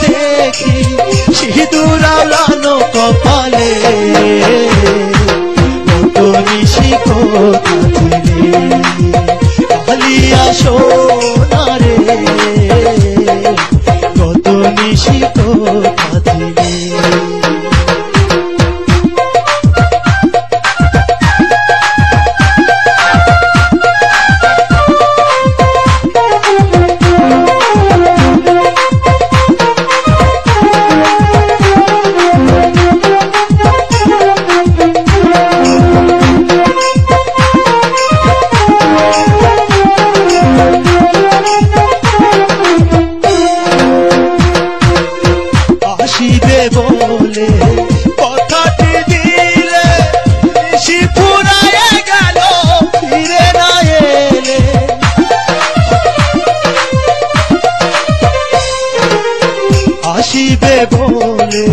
দেখি সিঁদুর আওলানো কপালে কত নিশি কোথা ছিলে কালিয়া সোনা রে কত নিশি কোথা ছিলে আসিবে বলে কথাটি দিলে নিশি ফুরায়ে গেল ফিরে না এলে আসিবে বলে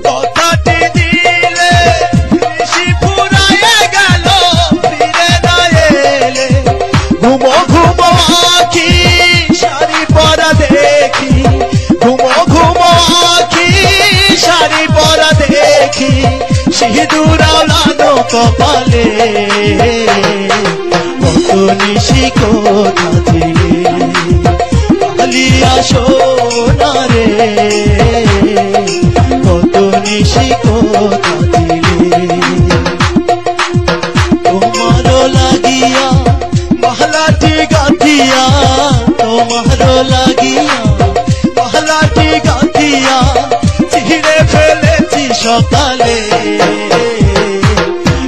কথাটি দিলে নিশি ফুরায়ে গেল ফিরে না এলে ঘুমো ঘুমো আঁখি শাড়ি পরা দেখি ঘুমো ঘুমো শাড়ি পরা দেখি সিঁদুর আওলানো কপালে কত নিশি কোথা ছিলে কালিয়া সোনা রে কত নিশি কোথা ছিলে তোমারও লাগিয়া মালাটি গাঁথিয়া তোমারও লাগিয়া মালাটি গাঁথিয়া ছিঁড়ে ফেলেছি সকালে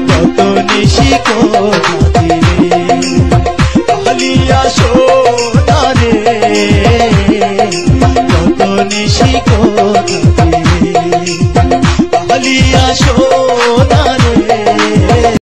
কত নিশি কোথা ছিলে কালিয়া সোনা রে কত নিশি কোথা ছিলে কালিয়া সোনা